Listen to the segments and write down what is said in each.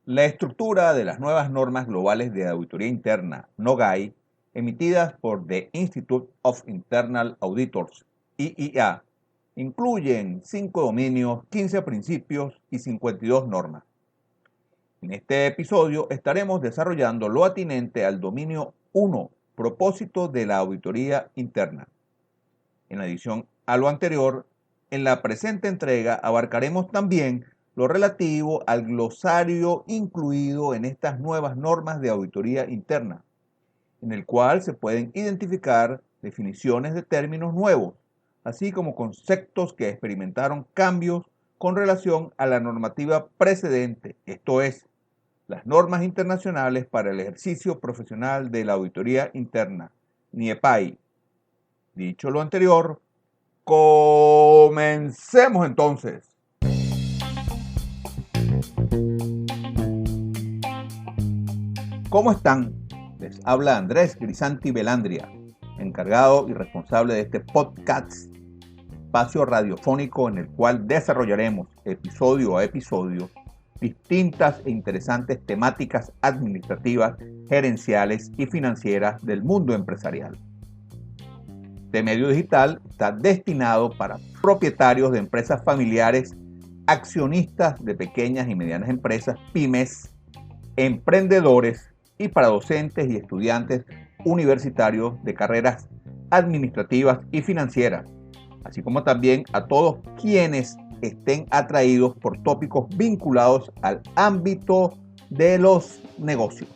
La estructura de las nuevas normas globales de auditoría interna, NOGAI, emitidas por The Institute of Internal Auditors, IIA, incluyen 5 dominios, 15 principios y 52 normas. En este episodio estaremos desarrollando lo atinente al dominio 1, propósito de la auditoría interna. En adición a lo anterior, en la presente entrega abarcaremos también lo relativo al glosario incluido en estas nuevas normas de auditoría interna, en el cual se pueden identificar definiciones de términos nuevos, así como conceptos que experimentaron cambios con relación a la normativa precedente, esto es, las normas internacionales para el ejercicio profesional de la auditoría interna, NIEPAI. Dicho lo anterior, comencemos entonces. ¿Cómo están? Les habla Andrés Grisanti Belandria, encargado y responsable de este podcast, espacio radiofónico en el cual desarrollaremos episodio a episodio distintas e interesantes temáticas administrativas, gerenciales y financieras del mundo empresarial. Este medio digital está destinado para propietarios de empresas familiares, accionistas de pequeñas y medianas empresas, pymes, emprendedores y para docentes y estudiantes universitarios de carreras administrativas y financieras, así como también a todos quienes estén atraídos por tópicos vinculados al ámbito de los negocios.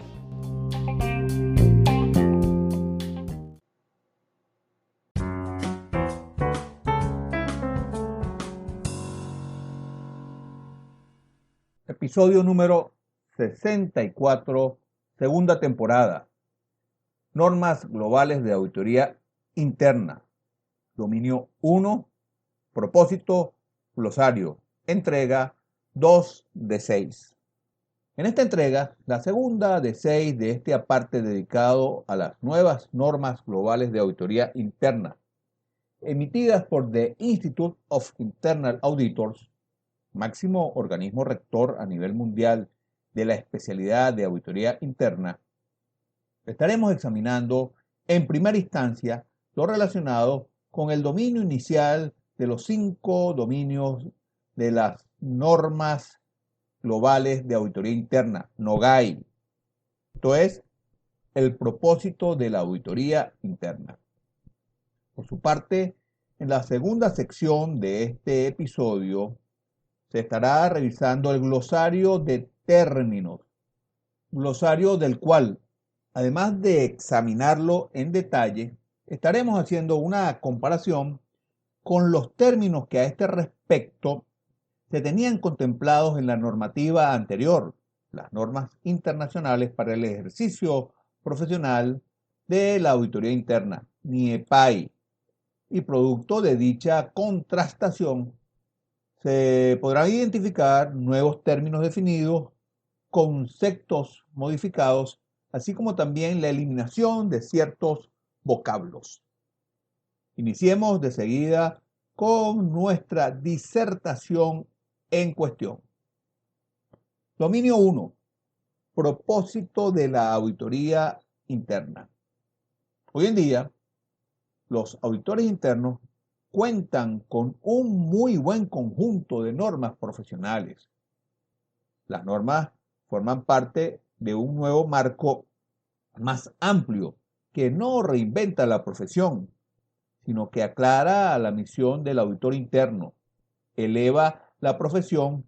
Episodio número 64, segunda temporada. Normas globales de auditoría interna. Dominio 1, propósito, glosario, entrega 2 de 6. En esta entrega, la segunda de 6 de este aparte dedicado a las nuevas normas globales de auditoría interna, emitidas por The Institute of Internal Auditors, máximo organismo rector a nivel mundial de la especialidad de auditoría interna, estaremos examinando en primera instancia lo relacionado con el dominio inicial de los 5 dominios de las normas globales de auditoría interna, NOGAI. Esto es, el propósito de la auditoría interna. Por su parte, en la segunda sección de este episodio, se estará revisando el glosario de términos, glosario del cual, además de examinarlo en detalle, estaremos haciendo una comparación con los términos que a este respecto se tenían contemplados en la normativa anterior, las normas internacionales para el ejercicio profesional de la auditoría interna, NIEPAI, y producto de dicha contrastación, se podrán identificar nuevos términos definidos, conceptos modificados, así como también la eliminación de ciertos vocablos. Iniciemos de seguida con nuestra disertación en cuestión. Dominio 1. Propósito de la auditoría interna. Hoy en día, los auditores internos cuentan con un muy buen conjunto de normas profesionales. Las normas forman parte de un nuevo marco más amplio que no reinventa la profesión, sino que aclara la misión del auditor interno, eleva la profesión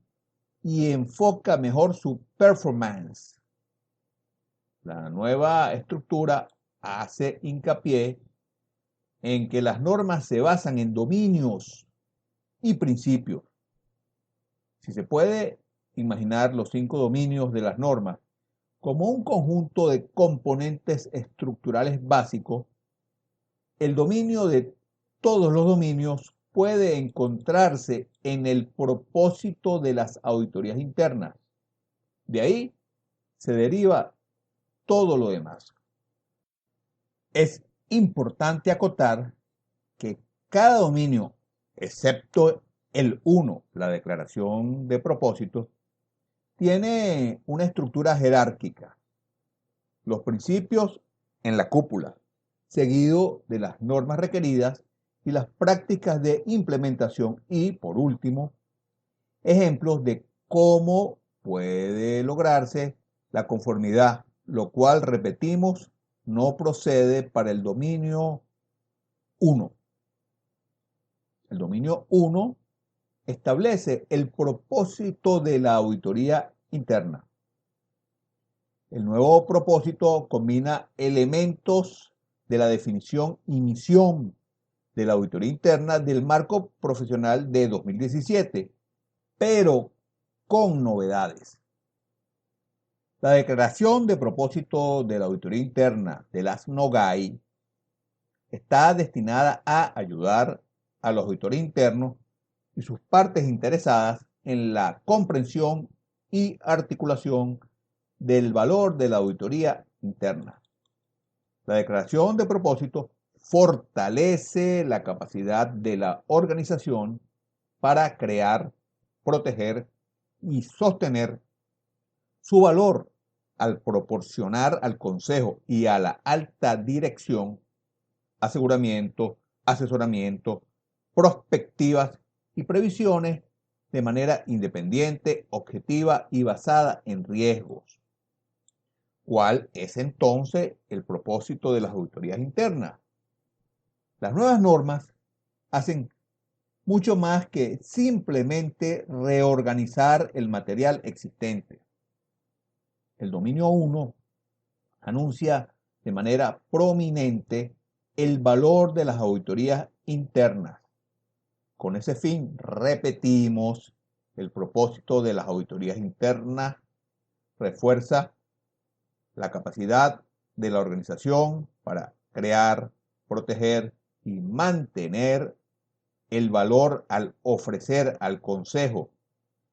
y enfoca mejor su performance. La nueva estructura hace hincapié en que las normas se basan en dominios y principios. Si se puede imaginar los 5 dominios de las normas como un conjunto de componentes estructurales básicos, el dominio de todos los dominios puede encontrarse en el propósito de las auditorías internas. De ahí se deriva todo lo demás. Es importante acotar que cada dominio, excepto el 1, la declaración de propósitos, tiene una estructura jerárquica. Los principios en la cúpula, seguido de las normas requeridas y las prácticas de implementación y, por último, ejemplos de cómo puede lograrse la conformidad, lo cual, repetimos, no procede para el dominio 1. El dominio 1 establece el propósito de la auditoría interna. El nuevo propósito combina elementos de la definición y misión de la auditoría interna del marco profesional de 2017, pero con novedades. La declaración de propósito de la auditoría interna de las NOGAI está destinada a ayudar a los auditores internos y sus partes interesadas en la comprensión y articulación del valor de la auditoría interna. La declaración de propósito fortalece la capacidad de la organización para crear, proteger y sostener su valor al proporcionar al Consejo y a la alta dirección aseguramiento, asesoramiento, prospectivas y previsiones de manera independiente, objetiva y basada en riesgos. ¿Cuál es entonces el propósito de las auditorías internas? Las nuevas normas hacen mucho más que simplemente reorganizar el material existente. El dominio 1 anuncia de manera prominente el valor de las auditorías internas. Con ese fin, repetimos, el propósito de las auditorías internas refuerza la capacidad de la organización para crear, proteger y mantener el valor al ofrecer al consejo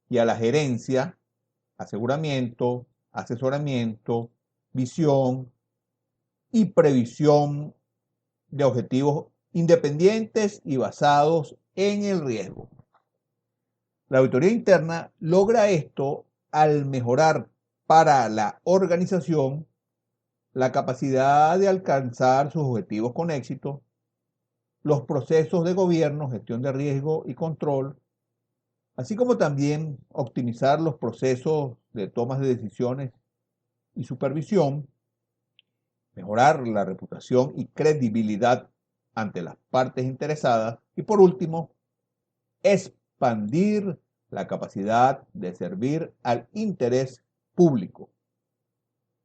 y a la gerencia aseguramiento, asesoramiento, visión y previsión de objetivos independientes y basados en el riesgo. La auditoría interna logra esto al mejorar para la organización la capacidad de alcanzar sus objetivos con éxito, los procesos de gobierno, gestión de riesgo y control, así como también optimizar los procesos de tomas de decisiones y supervisión, mejorar la reputación y credibilidad ante las partes interesadas y, por último, expandir la capacidad de servir al interés público.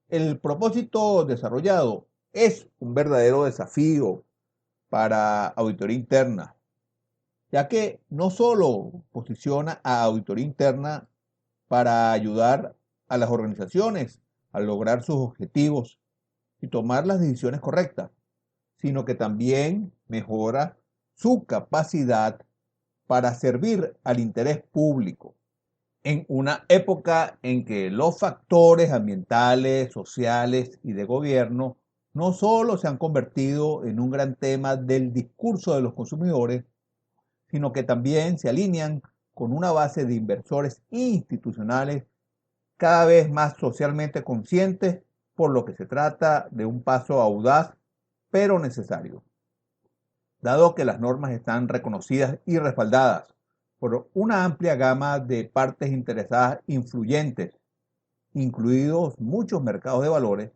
El propósito desarrollado es un verdadero desafío para auditoría interna, ya que no solo posiciona a auditoría interna para ayudar a las organizaciones a lograr sus objetivos y tomar las decisiones correctas, sino que también mejora su capacidad para servir al interés público. En una época en que los factores ambientales, sociales y de gobierno no solo se han convertido en un gran tema del discurso de los consumidores, sino que también se alinean con una base de inversores institucionales cada vez más socialmente conscientes, por lo que se trata de un paso audaz pero necesario. Dado que las normas están reconocidas y respaldadas por una amplia gama de partes interesadas influyentes, incluidos muchos mercados de valores,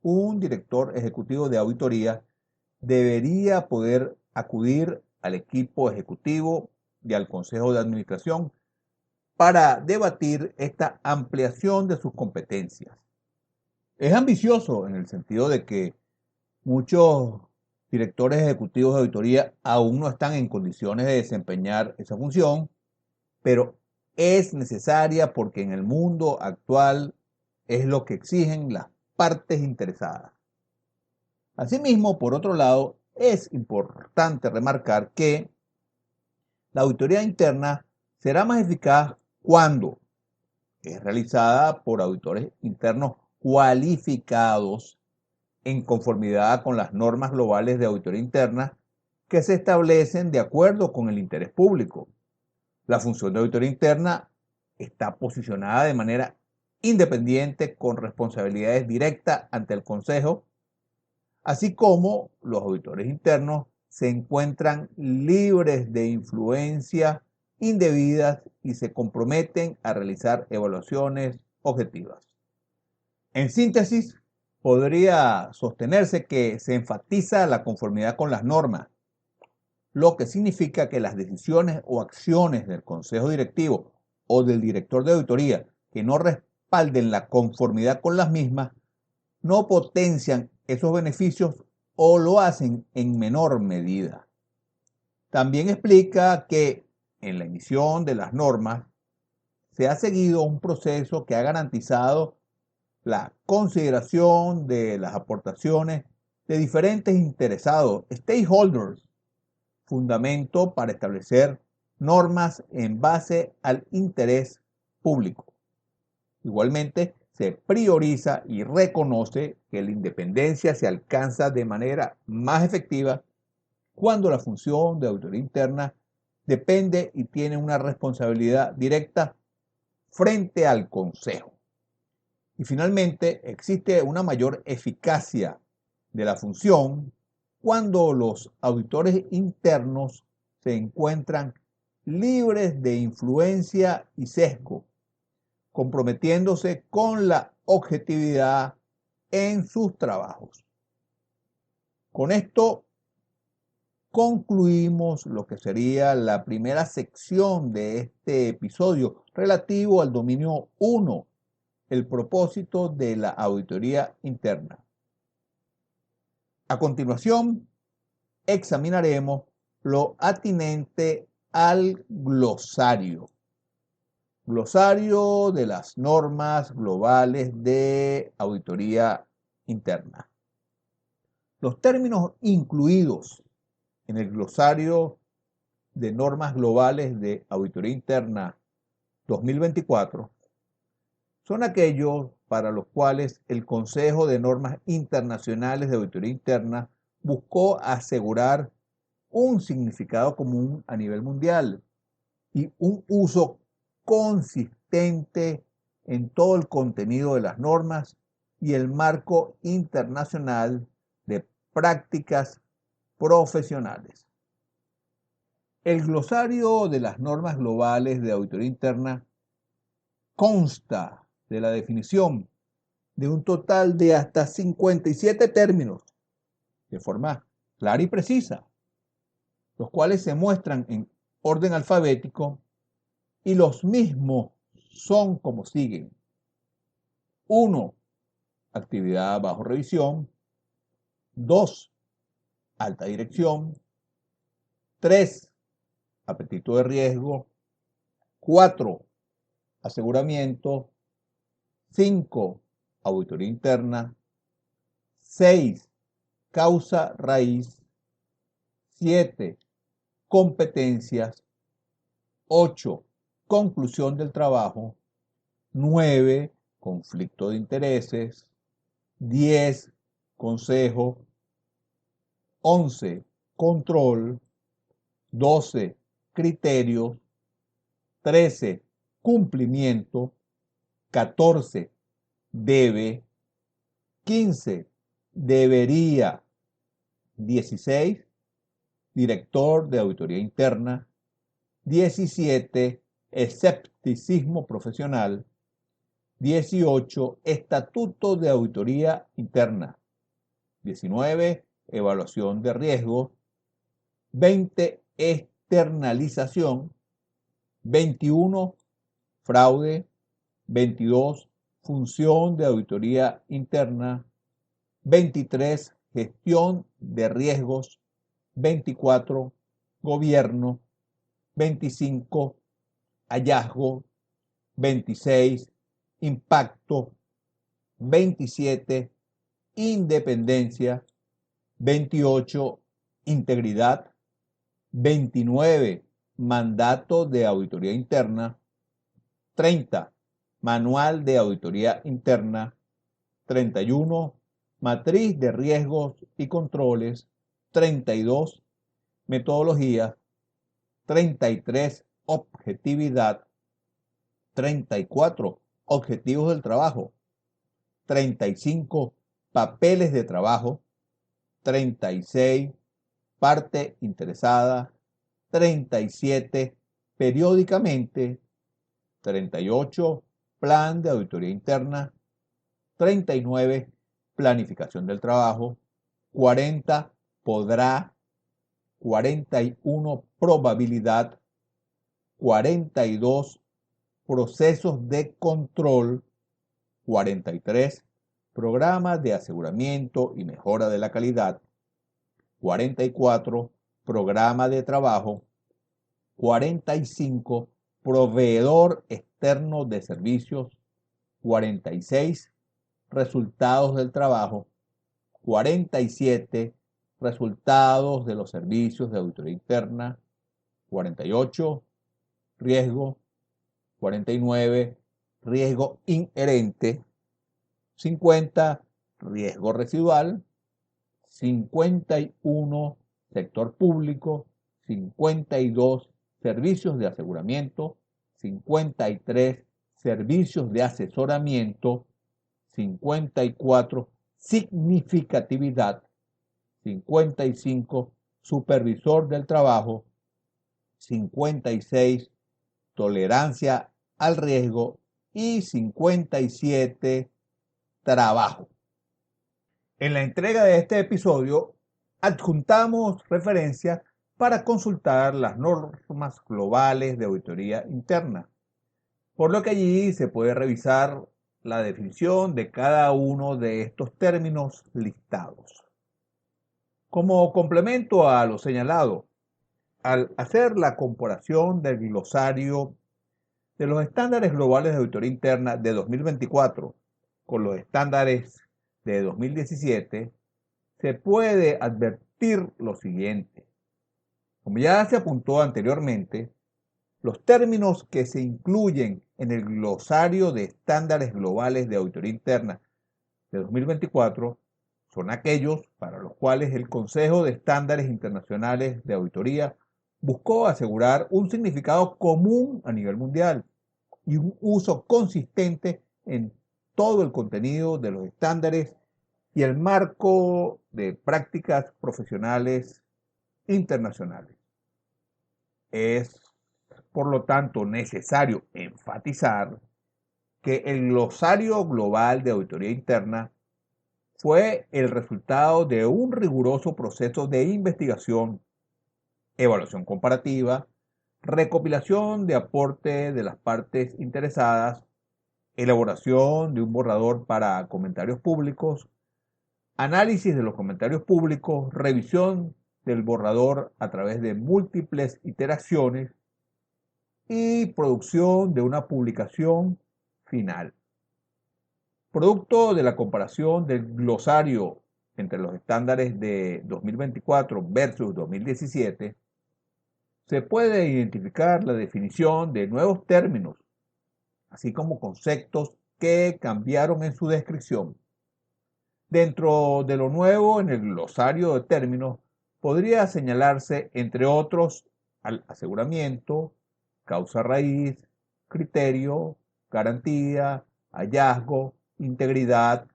un director ejecutivo de auditoría debería poder acudir al equipo ejecutivo y al consejo de administración para debatir esta ampliación de sus competencias. Es ambicioso en el sentido de que muchos directores ejecutivos de auditoría aún no están en condiciones de desempeñar esa función, pero es necesaria porque en el mundo actual es lo que exigen las partes interesadas. Asimismo, por otro lado, es importante remarcar que la auditoría interna será más eficaz cuando es realizada por auditores internos cualificados en conformidad con las normas globales de auditoría interna que se establecen de acuerdo con el interés público. La función de auditoría interna está posicionada de manera independiente con responsabilidades directas ante el Consejo, así como los auditores internos se encuentran libres de influencias indebidas y se comprometen a realizar evaluaciones objetivas. En síntesis, podría sostenerse que se enfatiza la conformidad con las normas, lo que significa que las decisiones o acciones del Consejo Directivo o del director de auditoría que no respalden la conformidad con las mismas no potencian esos beneficios o lo hacen en menor medida. También explica que en la emisión de las normas se ha seguido un proceso que ha garantizado la consideración de las aportaciones de diferentes interesados, stakeholders, fundamento para establecer normas en base al interés público. Igualmente, se prioriza y reconoce que la independencia se alcanza de manera más efectiva cuando la función de auditoría interna depende y tiene una responsabilidad directa frente al Consejo. Y finalmente, existe una mayor eficacia de la función cuando los auditores internos se encuentran libres de influencia y sesgo, comprometiéndose con la objetividad en sus trabajos. Con esto concluimos lo que sería la primera sección de este episodio relativo al dominio 1, el propósito de la auditoría interna. A continuación, examinaremos lo atinente al glosario. Glosario de las normas globales de auditoría interna. Los términos incluidos en el glosario de normas globales de auditoría interna 2024 son aquellos para los cuales el Consejo de Normas Internacionales de Auditoría Interna buscó asegurar un significado común a nivel mundial y un uso consistente en todo el contenido de las normas y el marco internacional de prácticas profesionales. El glosario de las normas globales de auditoría interna consta de la definición de un total de hasta 57 términos de forma clara y precisa, los cuales se muestran en orden alfabético y los mismos son como siguen. 1. Actividad bajo revisión. 2. Alta dirección. 3. Apetito de riesgo. 4. Aseguramiento. 5. Auditoría interna. 6. Causa raíz. 7. Competencias. 8. Conclusión del trabajo. 9. Conflicto de intereses. 10. Consejo. 11. Control. 12. Criterios. 13. Cumplimiento. 14. Debe. 15. Debería. 16. Director de auditoría interna. 17. Escepticismo profesional. 18. Estatuto de auditoría interna. 19. Evaluación de riesgos. 20. Externalización. 21. Fraude. 22. Función de auditoría interna. 23. Gestión de riesgos. 24. Gobierno. 25. Hallazgo. 26. Impacto. 27. Independencia. 28. Integridad. 29. Mandato de auditoría interna. 30. Manual de auditoría interna. 31. Matriz de riesgos y controles. 32. Metodología. 33. Objetividad. 34. Objetivos del trabajo. 35. Papeles de trabajo. 36. Parte interesada. 37. Periódicamente. 38. Plan de auditoría interna. 39. Planificación del trabajo. 40. Podrá. 41. Probabilidad. 42. Procesos de control. 43. Programas de aseguramiento y mejora de la calidad. 44. Programa de trabajo. 45. Proveedor externo de servicios. 46. Resultados del trabajo. 47. Resultados de los servicios de auditoría interna. 48. Riesgo. 49. Riesgo inherente. 50. Riesgo residual. 51. Sector público. 52. Servicios de aseguramiento. 53. Servicios de asesoramiento. 54. Significatividad. 55. Supervisor del trabajo. 56. Tolerancia al riesgo. Y 57. Trabajo. En la entrega de este episodio adjuntamos referencias para consultar las normas globales de auditoría interna, por lo que allí se puede revisar la definición de cada uno de estos términos listados. Como complemento a lo señalado, al hacer la comparación del glosario de los estándares globales de auditoría interna de 2024 con los estándares de 2017, se puede advertir lo siguiente. Como ya se apuntó anteriormente, los términos que se incluyen en el glosario de estándares globales de auditoría interna de 2024 son aquellos para los cuales el Consejo de Estándares Internacionales de Auditoría buscó asegurar un significado común a nivel mundial y un uso consistente en todo el contenido de los estándares y el marco de prácticas profesionales internacionales. Es, por lo tanto, necesario enfatizar que el glosario global de auditoría interna fue el resultado de un riguroso proceso de investigación, evaluación comparativa, recopilación de aporte de las partes interesadas, elaboración de un borrador para comentarios públicos, análisis de los comentarios públicos, revisión del borrador a través de múltiples iteraciones y producción de una publicación final. Producto de la comparación del glosario entre los estándares de 2024 versus 2017, se puede identificar la definición de nuevos términos, así como conceptos que cambiaron en su descripción. Dentro de lo nuevo en el glosario de términos podría señalarse, entre otros, al aseguramiento, causa raíz, criterio, garantía, hallazgo, integridad,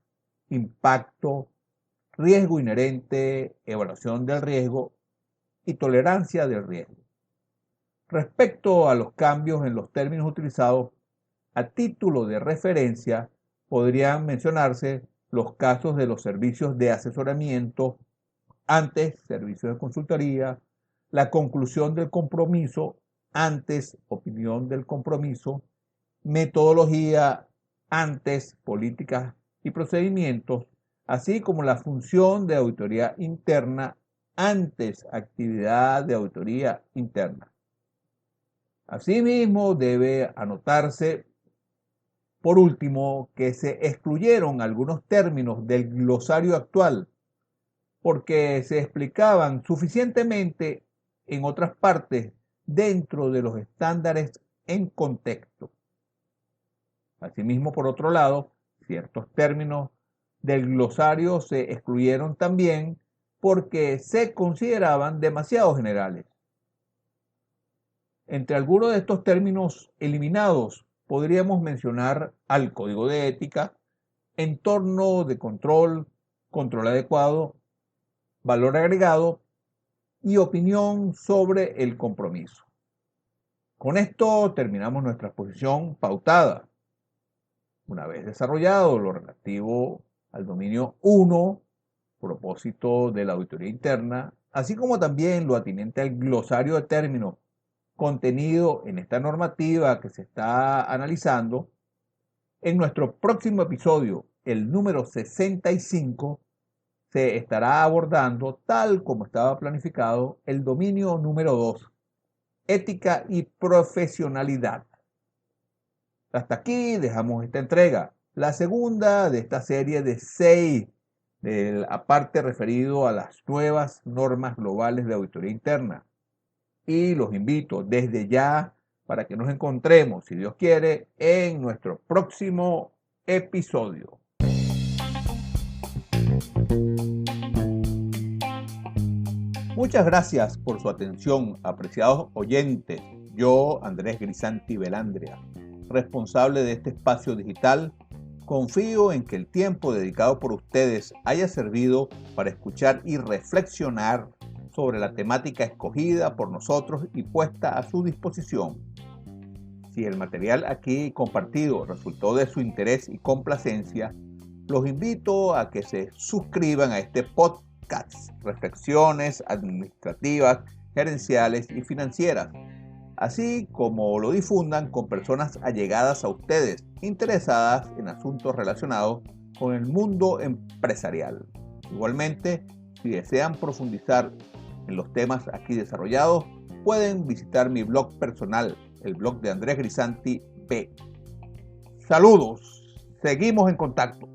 impacto, riesgo inherente, evaluación del riesgo y tolerancia del riesgo. Respecto a los cambios en los términos utilizados, a título de referencia podrían mencionarse los casos de los servicios de asesoramiento, antes servicios de consultoría, la conclusión del compromiso, antes opinión del compromiso, metodología, antes políticas y procedimientos, así como la función de auditoría interna, antes actividad de auditoría interna. Asimismo, debe anotarse, por último, que se excluyeron algunos términos del glosario actual porque se explicaban suficientemente en otras partes dentro de los estándares en contexto. Asimismo, por otro lado, ciertos términos del glosario se excluyeron también porque se consideraban demasiado generales. Entre algunos de estos términos eliminados podríamos mencionar al código de ética, entorno de control, control adecuado, valor agregado y opinión sobre el compromiso. Con esto terminamos nuestra exposición pautada. Una vez desarrollado lo relativo al dominio 1, propósito de la auditoría interna, así como también lo atinente al glosario de términos contenido en esta normativa que se está analizando, en nuestro próximo episodio, el número 65, se estará abordando, tal como estaba planificado, el dominio número 2, ética y profesionalidad. Hasta aquí dejamos esta entrega, la segunda de esta serie de 6, aparte referido a las nuevas normas globales de auditoría interna. Y los invito desde ya para que nos encontremos, si Dios quiere, en nuestro próximo episodio. Muchas gracias por su atención, apreciados oyentes. Yo, Andrés Grisanti Belandria, responsable de este espacio digital, confío en que el tiempo dedicado por ustedes haya servido para escuchar y reflexionar sobre la temática escogida por nosotros y puesta a su disposición. Si el material aquí compartido resultó de su interés y complacencia, los invito a que se suscriban a este podcast, Reflexiones Administrativas, Gerenciales y Financieras, así como lo difundan con personas allegadas a ustedes, interesadas en asuntos relacionados con el mundo empresarial. Igualmente, si desean profundizar en los temas aquí desarrollados, pueden visitar mi blog personal, el blog de Andrés Grisanti B. Saludos, seguimos en contacto.